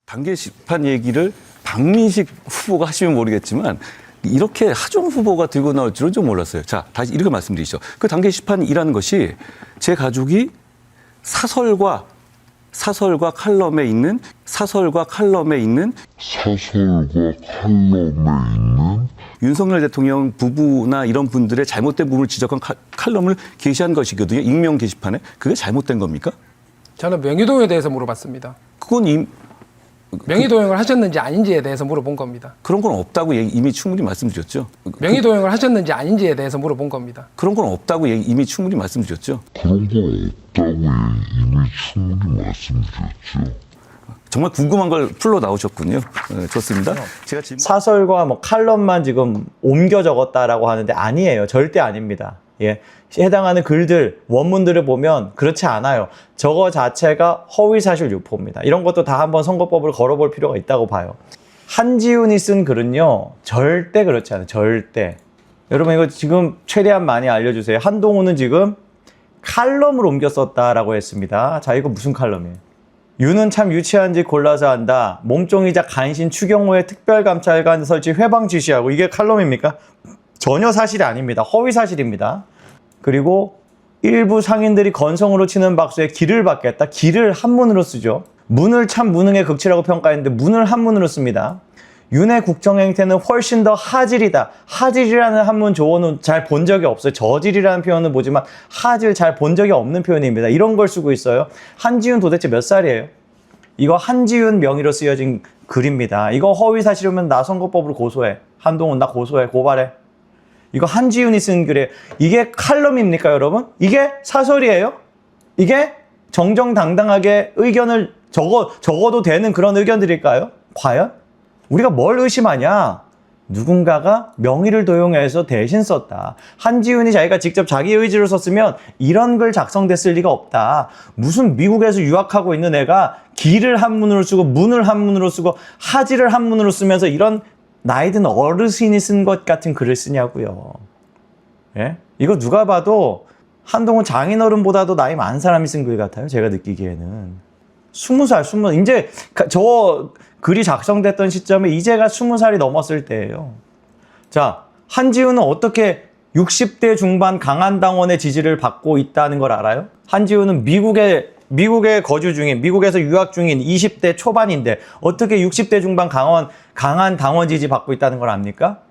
단계 시판 얘기를 박민식 후보가 하시면 모르겠지만 이렇게 하종 후보가 들고 나올 줄은 좀 몰랐어요. 자, 다시 이렇게 말씀드리죠. 그 단계 시판이라는 것이 제 가족이 사설과 칼럼에 있는 윤석열 대통령 부부나 이런 분들의 잘못된 부분을 지적한 칼럼을 게시한 것이거든요. 익명 게시판에. 그게 잘못된 겁니까? 저는 명의도용에 대해서 물어봤습니다. 그건 명의도용을 하셨는지 아닌지에 대해서 물어본 겁니다. 그런 건 없다고 이미 충분히 말씀드렸죠. 명의도용을 하셨는지 아닌지에 대해서 물어본 겁니다. 그런 건 없다고 이미 충분히 말씀드렸죠. 정말 궁금한 걸 풀러 나오셨군요. 네, 좋습니다. 제가 사설과 뭐 칼럼만 지금 옮겨 적었다라고 하는데 아니에요. 절대 아닙니다. 예. 해당하는 글들, 원문들을 보면 그렇지 않아요. 저거 자체가 허위사실 유포입니다. 이런 것도 다 한번 선거법을 걸어볼 필요가 있다고 봐요. 한지훈이 쓴 글은요, 절대 그렇지 않아요. 절대. 여러분 이거 지금 최대한 많이 알려주세요. 한동훈은 지금 칼럼을 옮겨 썼다라고 했습니다. 자, 이거 무슨 칼럼이에요? 유는 참 유치한 짓 골라서 한다. 몸종이자 간신 추경호의 특별감찰관 설치 회방 지시하고 이게 칼럼입니까? 전혀 사실이 아닙니다. 허위 사실입니다. 그리고 일부 상인들이 건성으로 치는 박수에 기를 받겠다. 기를 한문으로 쓰죠. 문을 참 무능의 극치라고 평가했는데 문을 한문으로 씁니다. 윤의 국정행태는 훨씬 더 하질이다. 하질이라는 한문 조어는 잘 본 적이 없어요. 저질이라는 표현은 보지만 하질 잘 본 적이 없는 표현입니다. 이런 걸 쓰고 있어요. 한지훈 도대체 몇 살이에요? 이거 한지훈 명의로 쓰여진 글입니다. 이거 허위사실이면 나 선거법으로 고소해. 한동훈 나 고소해. 고발해. 이거 한지훈이 쓴 글이에요. 이게 칼럼입니까, 여러분? 이게 사설이에요? 이게 정정당당하게 의견을 적어도 되는 그런 의견들일까요? 과연? 우리가 뭘 의심하냐? 누군가가 명의를 도용해서 대신 썼다. 한지훈이 자기가 직접 자기 의지로 썼으면 이런 글 작성됐을 리가 없다. 무슨 미국에서 유학하고 있는 애가 기를 한문으로 쓰고 문을 한문으로 쓰고 하지를 한문으로 쓰면서 이런 나이 든 어르신이 쓴 것 같은 글을 쓰냐고요. 예? 이거 누가 봐도 한동훈 장인어른보다도 나이 많은 사람이 쓴 글 같아요. 제가 느끼기에는. 20살, 이제 저 글이 작성됐던 시점에 이제가 20살이 넘었을 때예요. 자, 한지훈은 어떻게 60대 중반 강한 당원의 지지를 받고 있다는 걸 알아요? 한지훈은 미국에 거주 중인, 미국에서 유학 중인 20대 초반인데 어떻게 60대 중반 강한 당원 지지 받고 있다는 걸 압니까?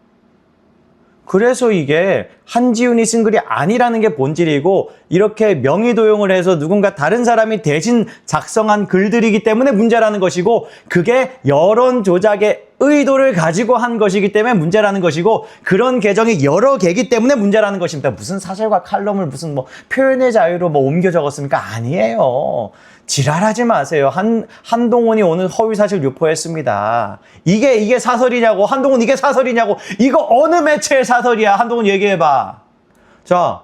그래서 이게 한지훈이 쓴 글이 아니라는 게 본질이고 이렇게 명의도용을 해서 누군가 다른 사람이 대신 작성한 글들이기 때문에 문제라는 것이고 그게 여론 조작의 의도를 가지고 한 것이기 때문에 문제라는 것이고 그런 계정이 여러 개이기 때문에 문제라는 것입니다. 무슨 사설과 칼럼을 무슨 뭐 표현의 자유로 뭐 옮겨 적었습니까? 아니에요. 지랄하지 마세요. 한동훈이 오늘 허위사실 유포했습니다. 이게 사설이냐고. 한동훈 이게 사설이냐고. 이거 어느 매체의 사설이야. 한동훈 얘기해봐. 자,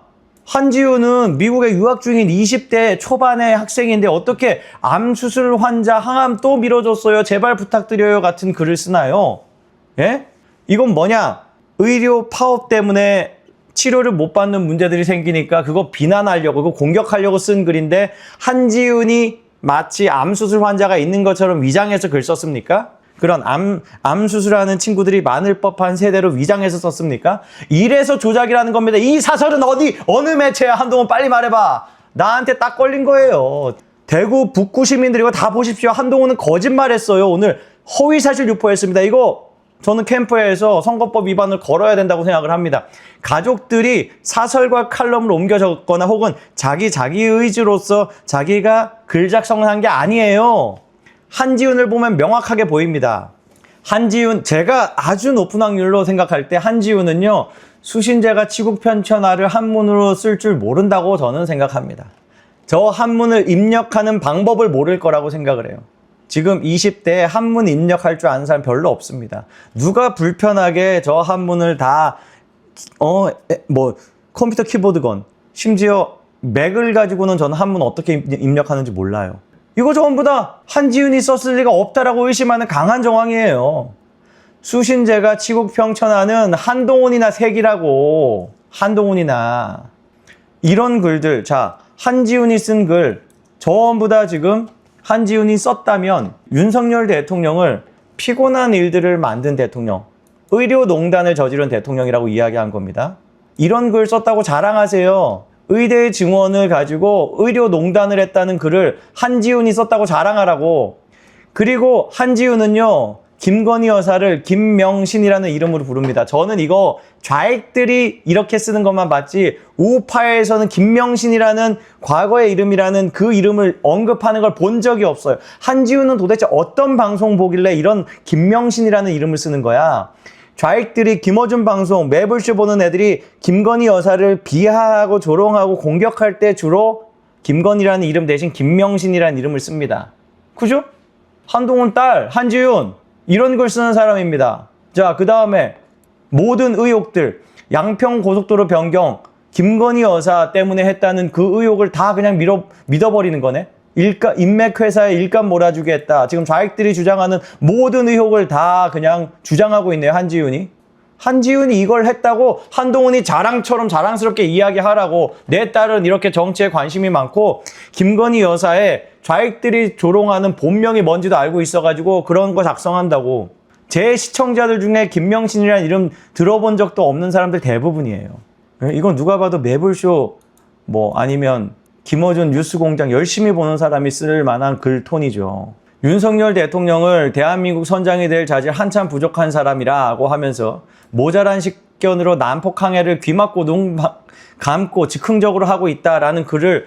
한지훈은 미국에 유학 중인 20대 초반의 학생인데 어떻게 암수술 환자 항암 또 미뤄줬어요. 제발 부탁드려요. 같은 글을 쓰나요? 예? 이건 뭐냐? 의료 파업 때문에 치료를 못 받는 문제들이 생기니까 그거 비난하려고, 그거 공격하려고 쓴 글인데 한지훈이 마치 암수술 환자가 있는 것처럼 위장해서 글 썼습니까? 그런 암수술하는 친구들이 많을 법한 세대로 위장해서 썼습니까? 이래서 조작이라는 겁니다. 이 사설은 어느 매체야? 한동훈 빨리 말해봐. 나한테 딱 걸린 거예요. 대구 북구 시민들이 이거 다 보십시오. 한동훈은 거짓말했어요. 오늘 허위사실 유포했습니다. 이거 저는 캠프에서 선거법 위반을 걸어야 된다고 생각을 합니다. 가족들이 사설과 칼럼을 옮겨 적거나 혹은 자기 의지로서 자기가 글 작성을 한 게 아니에요. 한지훈을 보면 명확하게 보입니다. 한지훈, 제가 아주 높은 확률로 생각할 때 한지훈은요, 수신제가 치국 편찬화를 한문으로 쓸 줄 모른다고 저는 생각합니다. 저 한문을 입력하는 방법을 모를 거라고 생각을 해요. 지금 20대에 한문 입력할 줄 아는 사람 별로 없습니다. 누가 불편하게 저 한문을 다 컴퓨터 키보드건 심지어 맥을 가지고는 저는 한문 어떻게 입력하는지 몰라요. 이거 전부 다 한지훈이 썼을 리가 없다라고 의심하는 강한 정황이에요. 수신제가 치국 평천하는 한동훈이나 색이라고. 한동훈이나. 이런 글들. 자, 한지훈이 쓴 글 전부 다 지금 한지훈이 썼다면 윤석열 대통령을 피곤한 일들을 만든 대통령, 의료농단을 저지른 대통령이라고 이야기한 겁니다. 이런 글 썼다고 자랑하세요. 의대 증원을 가지고 의료농단을 했다는 글을 한지훈이 썼다고 자랑하라고. 그리고 한지훈은요, 김건희 여사를 김명신이라는 이름으로 부릅니다. 저는 이거 좌익들이 이렇게 쓰는 것만 봤지 우파에서는 김명신이라는 과거의 이름이라는 그 이름을 언급하는 걸 본 적이 없어요. 한지훈은 도대체 어떤 방송 보길래 이런 김명신이라는 이름을 쓰는 거야? 좌익들이 김어준 방송, 매불쇼 보는 애들이 김건희 여사를 비하하고 조롱하고 공격할 때 주로 김건희라는 이름 대신 김명신이라는 이름을 씁니다. 그죠? 한동훈 딸 한지훈 이런 걸 쓰는 사람입니다. 자, 그 다음에 모든 의혹들, 양평고속도로 변경, 김건희 여사 때문에 했다는 그 의혹을 다 그냥 믿어버리는 거네. 인맥회사에 일감 몰아주게 했다. 지금 좌익들이 주장하는 모든 의혹을 다 그냥 주장하고 있네요, 한지훈이. 한지훈이 이걸 했다고 한동훈이 자랑처럼 자랑스럽게 이야기하라고. 내 딸은 이렇게 정치에 관심이 많고 김건희 여사의 좌익들이 조롱하는 본명이 뭔지도 알고 있어가지고 그런 거 작성한다고. 제 시청자들 중에 김명신이라는 이름 들어본 적도 없는 사람들 대부분이에요. 이건 누가 봐도 매불쇼 뭐 아니면 김어준 뉴스공장 열심히 보는 사람이 쓸 만한 글 톤이죠. 윤석열 대통령을 대한민국 선장이 될 자질 한참 부족한 사람이라고 하면서 모자란 식견으로 난폭항해를 귀막고 눈 감고 즉흥적으로 하고 있다라는 글을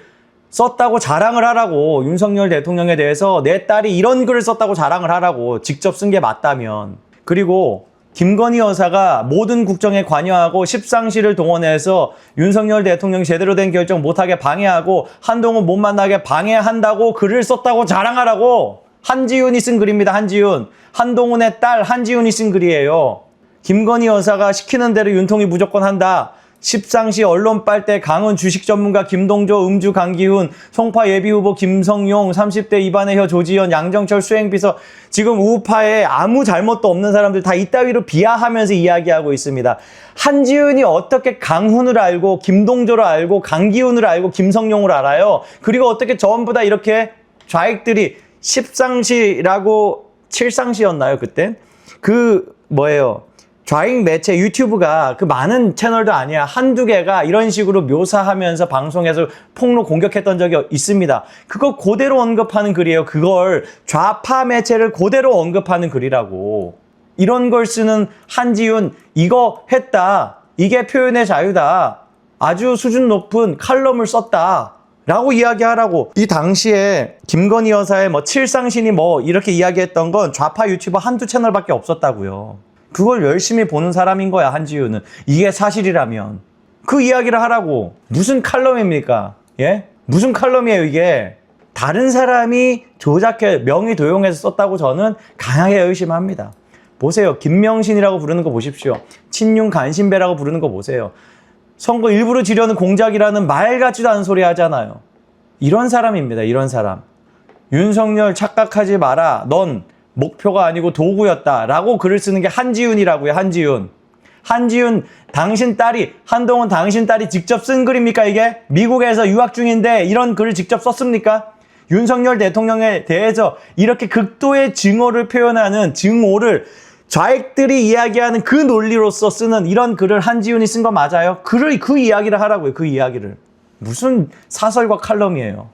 썼다고 자랑을 하라고. 윤석열 대통령에 대해서 내 딸이 이런 글을 썼다고 자랑을 하라고. 직접 쓴 게 맞다면. 그리고 김건희 여사가 모든 국정에 관여하고 십상시를 동원해서 윤석열 대통령이 제대로 된 결정 못하게 방해하고 한동훈 못 만나게 방해한다고 글을 썼다고 자랑하라고. 한지훈이 쓴 글입니다. 한지훈. 한동훈의 딸 한지훈이 쓴 글이에요. 김건희 여사가 시키는 대로 윤통이 무조건 한다. 십상시 언론 빨대 강은 주식 전문가 김동조 음주 강기훈 송파 예비후보 김성용 30대 이반의 조지현 양정철 수행비서 지금 우파에 아무 잘못도 없는 사람들 다 이따위로 비하하면서 이야기하고 있습니다. 한지훈이 어떻게 강훈을 알고 김동조를 알고 강기훈을 알고 김성용을 알아요? 그리고 어떻게 전부 다 이렇게 좌익들이 십상시라고 칠상시였나요 그땐? 좌익 매체 유튜브가 그 많은 채널도 아니야. 한두 개가 이런 식으로 묘사하면서 방송에서 폭로 공격했던 적이 있습니다. 그거 그대로 언급하는 글이에요. 그걸 좌파 매체를 그대로 언급하는 글이라고. 이런 걸 쓰는 한지훈 이거 했다. 이게 표현의 자유다. 아주 수준 높은 칼럼을 썼다. 라고 이야기하라고. 이 당시에 김건희 여사의 칠상신이 이렇게 이야기했던 건 좌파 유튜버 한두 채널밖에 없었다고요. 그걸 열심히 보는 사람인 거야, 한지훈은. 이게 사실이라면. 그 이야기를 하라고. 무슨 칼럼입니까? 예? 무슨 칼럼이에요, 이게? 다른 사람이 조작해 명의 도용해서 썼다고 저는 강하게 의심합니다. 보세요. 김명신이라고 부르는 거 보십시오. 친윤 간신배라고 부르는 거 보세요. 선거 일부러 지려는 공작이라는 말 같지도 않은 소리 하잖아요. 이런 사람입니다. 이런 사람. 윤석열 착각하지 마라. 넌 목표가 아니고 도구였다라고 글을 쓰는 게 한지훈이라고요. 한지훈. 한지훈 당신 딸이 한동훈 당신 딸이 직접 쓴 글입니까 이게? 미국에서 유학 중인데 이런 글을 직접 썼습니까? 윤석열 대통령에 대해서 이렇게 극도의 증오를 표현하는 증오를 좌익들이 이야기하는 그 논리로서 쓰는 이런 글을 한지훈이 쓴 거 맞아요? 그 이야기를 하라고요. 그 이야기를. 무슨 사설과 칼럼이에요.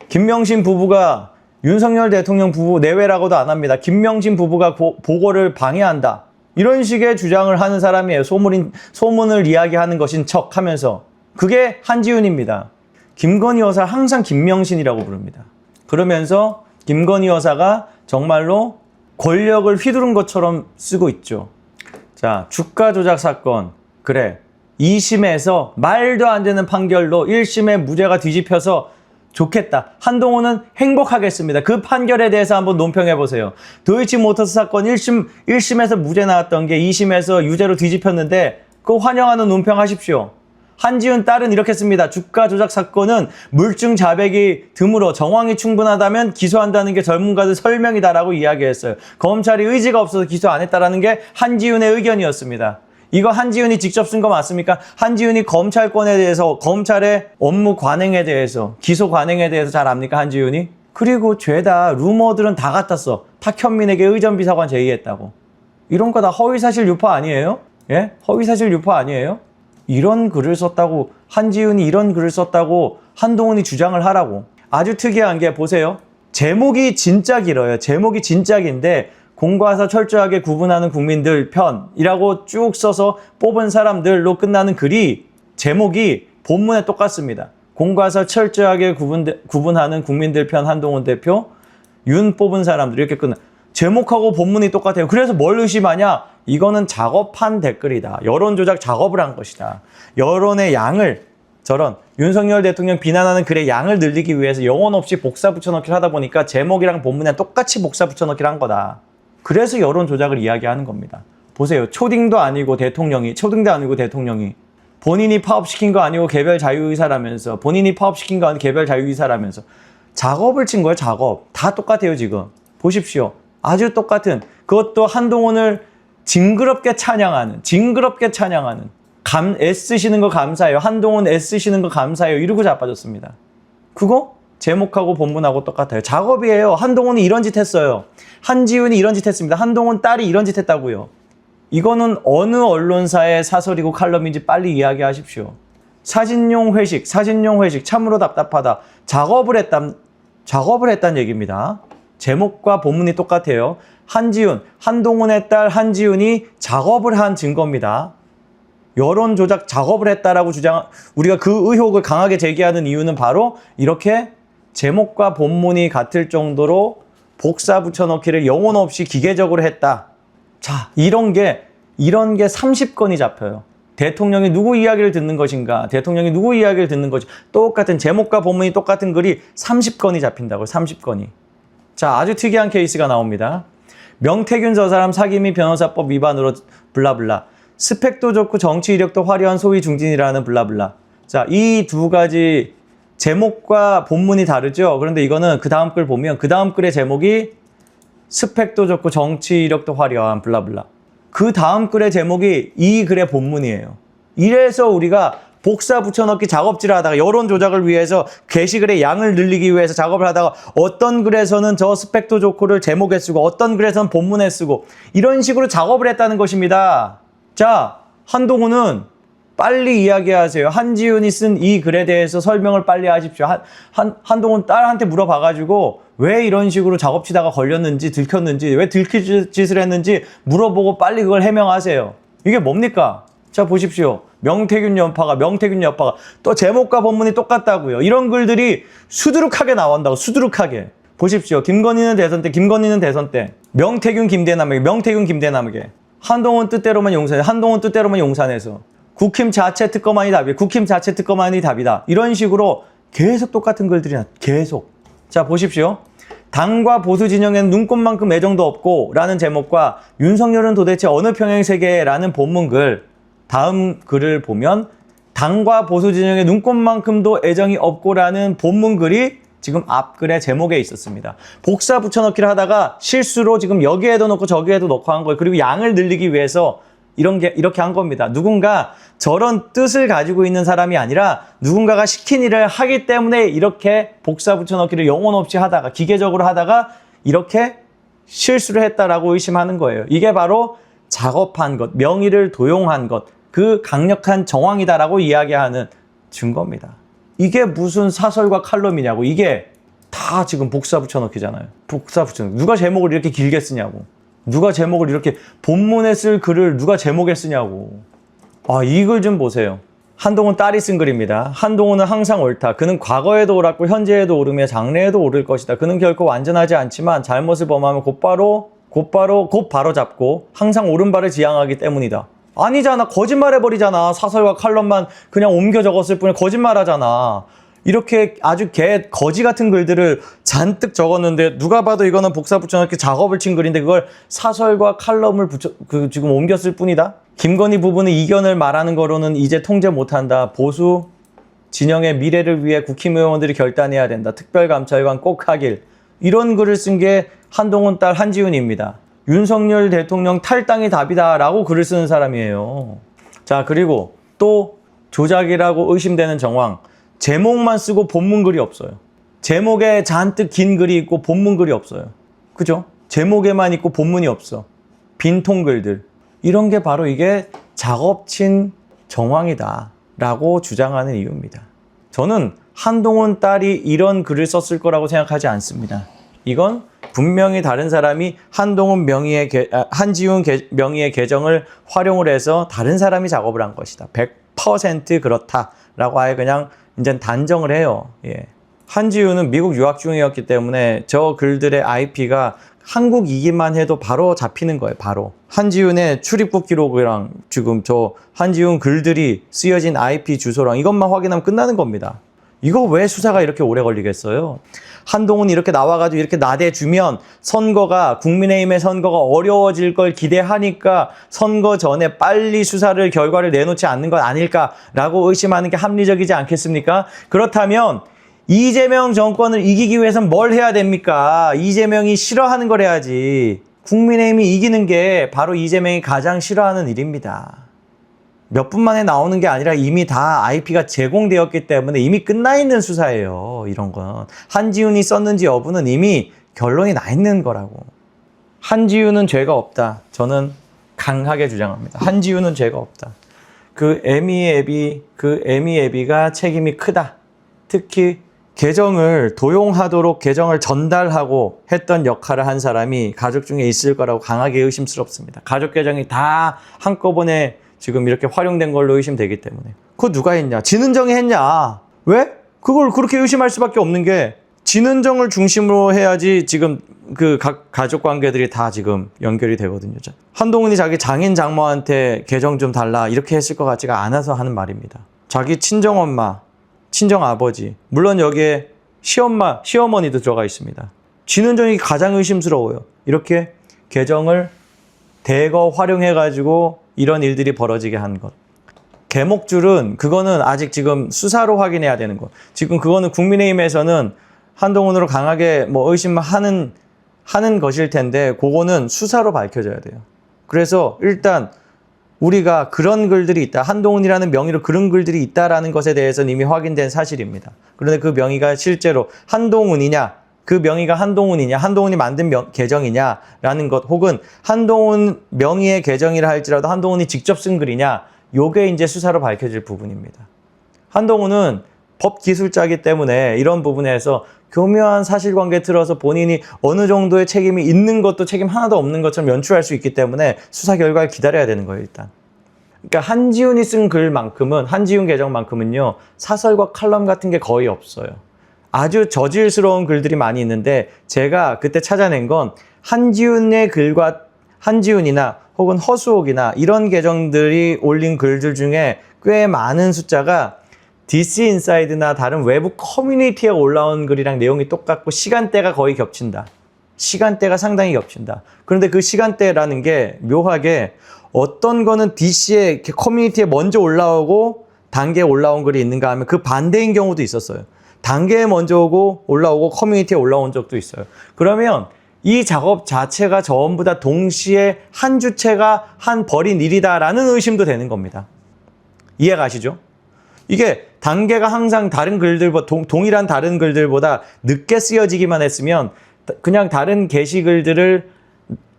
김명신 부부가 윤석열 대통령 부부 내외라고도 안 합니다. 김명신 부부가 보고를 방해한다. 이런 식의 주장을 하는 사람이에요. 소문을 이야기하는 것인 척 하면서. 그게 한지훈입니다. 김건희 여사 항상 김명신이라고 부릅니다. 그러면서 김건희 여사가 정말로 권력을 휘두른 것처럼 쓰고 있죠. 자, 주가 조작 사건. 그래. 2심에서 말도 안 되는 판결로 1심에 무죄가 뒤집혀서 좋겠다. 한동훈은 행복하겠습니다. 그 판결에 대해서 한번 논평해보세요. 도이치모터스 사건 1심에서 무죄 나왔던 게 2심에서 유죄로 뒤집혔는데 그거 환영하는 논평하십시오. 한지훈 딸은 이렇게 씁니다. 주가 조작 사건은 물증 자백이 드물어 정황이 충분하다면 기소한다는 게 전문가들 설명이다라고 이야기했어요. 검찰이 의지가 없어서 기소 안 했다라는 게 한지훈의 의견이었습니다. 이거 한지훈이 직접 쓴 거 맞습니까? 한지훈이 검찰권에 대해서 검찰의 업무 관행에 대해서 기소 관행에 대해서 잘 압니까? 한지훈이? 그리고 죄다 루머들은 다 갖다 써. 탁현민에게 의전비서관 제의했다고. 이런 거 다 허위사실 유포 아니에요? 예? 허위사실 유포 아니에요? 이런 글을 썼다고, 한지훈이 이런 글을 썼다고 한동훈이 주장을 하라고. 아주 특이한 게 보세요. 제목이 진짜 길어요. 제목이 진짜 긴데 공과 사 철저하게 구분하는 국민들 편이라고 쭉 써서 뽑은 사람들로 끝나는 글이 제목이 본문에 똑같습니다. 공과 사 철저하게 구분하는 국민들 편 한동훈 대표, 윤 뽑은 사람들 이렇게 끝나. 제목하고 본문이 똑같아요. 그래서 뭘 의심하냐? 이거는 작업한 댓글이다. 여론 조작 작업을 한 것이다. 여론의 양을 저런 윤석열 대통령 비난하는 글의 양을 늘리기 위해서 영혼 없이 복사 붙여넣기를 하다 보니까 제목이랑 본문이랑 똑같이 복사 붙여넣기를 한 거다. 그래서 여론 조작을 이야기하는 겁니다. 보세요. 초딩도 아니고 대통령이 본인이 파업시킨 거 아니고 개별 자유의사라면서 작업을 친 거예요. 작업. 다 똑같아요. 지금. 보십시오. 아주 똑같은, 그것도 한동훈을 징그럽게 찬양하는 애쓰시는 거 감사해요. 한동훈 애쓰시는 거 감사해요. 이러고 자빠졌습니다. 그거 제목하고 본문하고 똑같아요. 작업이에요. 한동훈이 이런 짓 했어요. 한지훈이 이런 짓 했습니다. 한동훈 딸이 이런 짓 했다고요. 이거는 어느 언론사의 사설이고 칼럼인지 빨리 이야기하십시오. 사진용 회식 참으로 답답하다. 작업을 했단 얘기입니다. 제목과 본문이 똑같아요. 한동훈의 딸 한지훈이 작업을 한 증거입니다. 여론 조작 작업을 했다라고 우리가 그 의혹을 강하게 제기하는 이유는 바로 이렇게 제목과 본문이 같을 정도로 복사 붙여넣기를 영혼 없이 기계적으로 했다. 자, 이런 게 30건이 잡혀요. 대통령이 누구 이야기를 듣는 것인가? 똑같은 제목과 본문이 똑같은 글이 30건이 잡힌다고요. 30건이. 자, 아주 특이한 케이스가 나옵니다. 명태균 저 사람 사기 및 변호사법 위반으로 블라블라. 스펙도 좋고 정치 이력도 화려한 소위 중진이라는 블라블라. 자, 이 두 가지 제목과 본문이 다르죠? 그런데 이거는 그 다음 글 보면 그 다음 글의 제목이 스펙도 좋고 정치 이력도 화려한 블라블라. 그 다음 글의 제목이 이 글의 본문이에요. 이래서 우리가 복사 붙여넣기 작업질을 하다가 여론 조작을 위해서 게시글의 양을 늘리기 위해서 작업을 하다가 어떤 글에서는 저 스펙도 좋고를 제목에 쓰고 어떤 글에서는 본문에 쓰고 이런 식으로 작업을 했다는 것입니다. 자, 한동훈은 빨리 이야기하세요. 한지훈이 쓴 이 글에 대해서 설명을 빨리 하십시오. 한동훈 딸한테 물어봐가지고 왜 이런 식으로 작업치다가 걸렸는지 들켰는지 왜 들킬 짓을 했는지 물어보고 빨리 그걸 해명하세요. 이게 뭡니까? 자, 보십시오. 명태균 여파가 또 제목과 본문이 똑같다고요. 이런 글들이 수두룩하게 나온다고. 수두룩하게. 보십시오. 김건희는 대선 때 명태균 김대남에게 한동훈 뜻대로만 용산에서 국힘 자체 특검안이 답이다. 이런 식으로 계속 똑같은 글들이 계속. 자, 보십시오. 당과 보수 진영에는 눈꽃만큼 애정도 없고 라는 제목과 윤석열은 도대체 어느 평행세계라는 본문글, 다음 글을 보면 당과 보수 진영의 눈꽃만큼도 애정이 없고라는 본문글이 지금 앞글의 제목에 있었습니다. 복사 붙여넣기를 하다가 실수로 지금 여기에도 넣고 저기에도 넣고 한 거예요. 그리고 양을 늘리기 위해서 이렇게 한 겁니다. 누군가 저런 뜻을 가지고 있는 사람이 아니라 누군가가 시킨 일을 하기 때문에 이렇게 복사 붙여넣기를 영혼 없이 하다가 기계적으로 하다가 이렇게 실수를 했다라고 의심하는 거예요. 이게 바로 작업한 것, 명의를 도용한 것, 그 강력한 정황이다라고 이야기하는 증거입니다. 이게 무슨 사설과 칼럼이냐고. 이게 다 지금 복사 붙여넣기잖아요. 복사 붙여넣기. 누가 제목을 이렇게 길게 쓰냐고. 누가 제목을 이렇게 본문에 쓸 글을 누가 제목에 쓰냐고. 아, 이 글 좀 보세요. 한동훈 딸이 쓴 글입니다. 한동훈은 항상 옳다. 그는 과거에도 옳았고 현재에도 오르며 장래에도 오를 것이다. 그는 결코 완전하지 않지만 잘못을 범하면 곧 바로 잡고 항상 옳은 바를 지향하기 때문이다. 아니잖아. 거짓말해버리잖아. 사설과 칼럼만 그냥 옮겨 적었을 뿐에 거짓말하잖아. 이렇게 아주 거지 같은 글들을 잔뜩 적었는데 누가 봐도 이거는 복사 붙여넣기 작업을 친 글인데 그걸 사설과 칼럼을 지금 옮겼을 뿐이다. 김건희 부부는 이견을 말하는 거로는 이제 통제 못한다. 보수 진영의 미래를 위해 국힘의원들이 결단해야 된다. 특별감찰관 꼭 하길. 이런 글을 쓴 게 한동훈 딸 한지훈입니다. 윤석열 대통령 탈당이 답이다 라고 글을 쓰는 사람이에요. 자, 그리고 또 조작이라고 의심되는 정황. 제목만 쓰고 본문 글이 없어요. 제목에 잔뜩 긴 글이 있고 본문 글이 없어요. 그죠? 제목에만 있고 본문이 없어. 빈통 글들. 이런 게 바로 이게 작업친 정황이다 라고 주장하는 이유입니다. 저는 한동훈 딸이 이런 글을 썼을 거라고 생각하지 않습니다. 이건 분명히 다른 사람이 한지훈 명의의 계정을 활용을 해서 다른 사람이 작업을 한 것이다. 100% 그렇다라고 아예 그냥 이제 단정을 해요. 예. 한지훈은 미국 유학 중이었기 때문에 저 글들의 IP가 한국이기만 해도 바로 잡히는 거예요. 바로. 한지훈의 출입국 기록이랑 지금 저 한지훈 글들이 쓰여진 IP 주소랑 이것만 확인하면 끝나는 겁니다. 이거 왜 수사가 이렇게 오래 걸리겠어요? 한동훈이 이렇게 나와가지고 이렇게 나대주면 국민의힘의 선거가 어려워질 걸 기대하니까 선거 전에 빨리 수사를 결과를 내놓지 않는 것 아닐까라고 의심하는 게 합리적이지 않겠습니까? 그렇다면 이재명 정권을 이기기 위해서는 뭘 해야 됩니까? 이재명이 싫어하는 걸 해야지. 국민의힘이 이기는 게 바로 이재명이 가장 싫어하는 일입니다. 몇 분 만에 나오는 게 아니라 이미 다 IP가 제공되었기 때문에 이미 끝나 있는 수사예요. 이런 건. 한지훈이 썼는지 여부는 이미 결론이 나 있는 거라고. 한지훈은 죄가 없다. 저는 강하게 주장합니다. 한지훈은 죄가 없다. 그 에미애비가 책임이 크다. 특히 계정을 도용하도록 계정을 전달하고 했던 역할을 한 사람이 가족 중에 있을 거라고 강하게 의심스럽습니다. 가족 계정이 다 한꺼번에 지금 이렇게 활용된 걸로 의심되기 때문에. 그거 누가 했냐? 진은정이 했냐? 왜? 그걸 그렇게 의심할 수밖에 없는 게 진은정을 중심으로 해야지 지금 그 각 가족 관계들이 다 지금 연결이 되거든요. 한동훈이 자기 장인 장모한테 계정 좀 달라 이렇게 했을 것 같지가 않아서 하는 말입니다. 자기 친정엄마, 친정아버지, 물론 여기에 시엄마, 시어머니도 들어가 있습니다. 진은정이 가장 의심스러워요. 이렇게 계정을 대거 활용해가지고 이런 일들이 벌어지게 한 것. 개목줄은 그거는 아직 지금 수사로 확인해야 되는 것. 지금 그거는 국민의힘에서는 한동훈으로 강하게 의심하는 것일 텐데 그거는 수사로 밝혀져야 돼요. 그래서 일단 우리가 그런 글들이 있다. 한동훈이라는 명의로 그런 글들이 있다라는 것에 대해서는 이미 확인된 사실입니다. 그런데 그 명의가 실제로 한동훈이냐, 그 명의가 한동훈이냐, 한동훈이 만든 계정이냐라는 것, 혹은 한동훈 명의의 계정이라 할지라도 한동훈이 직접 쓴 글이냐, 요게 이제 수사로 밝혀질 부분입니다. 한동훈은 법기술자이기 때문에 이런 부분에서 교묘한 사실관계 틀어서 본인이 어느 정도의 책임이 있는 것도 책임 하나도 없는 것처럼 연출할 수 있기 때문에 수사 결과를 기다려야 되는 거예요, 일단. 그러니까 한지훈이 쓴 글만큼은, 한지훈 계정만큼은요, 사설과 칼럼 같은 게 거의 없어요. 아주 저질스러운 글들이 많이 있는데 제가 그때 찾아낸 건 한지훈의 글과 한지훈이나 혹은 허수옥이나 이런 계정들이 올린 글들 중에 꽤 많은 숫자가 DC 인사이드나 다른 외부 커뮤니티에 올라온 글이랑 내용이 똑같고 시간대가 거의 겹친다. 시간대가 상당히 겹친다. 그런데 그 시간대라는 게 묘하게 어떤 거는 DC의 커뮤니티에 먼저 올라오고 단계에 올라온 글이 있는가 하면 그 반대인 경우도 있었어요. 단계에 먼저 오고 올라오고 커뮤니티에 올라온 적도 있어요. 그러면 이 작업 자체가 전부 다 동시에 한 주체가 한 벌인 일이다라는 의심도 되는 겁니다. 이해가시죠? 이게 단계가 항상 다른 글들보다 동일한 다른 글들보다 늦게 쓰여지기만 했으면 그냥 다른 게시글들을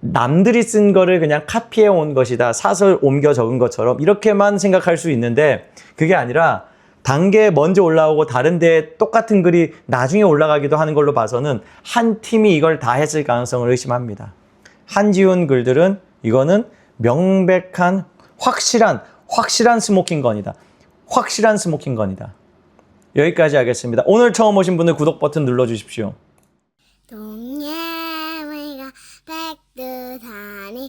남들이 쓴 거를 그냥 카피해 온 것이다. 사설 옮겨 적은 것처럼 이렇게만 생각할 수 있는데 그게 아니라 단계에 먼저 올라오고 다른 데에 똑같은 글이 나중에 올라가기도 하는 걸로 봐서는 한 팀이 이걸 다 했을 가능성을 의심합니다. 한지훈 글들은 이거는 명백한 확실한 스모킹건이다. 확실한 스모킹건이다. 여기까지 하겠습니다. 오늘 처음 오신 분들 구독 버튼 눌러주십시오. 동해물과 백두산이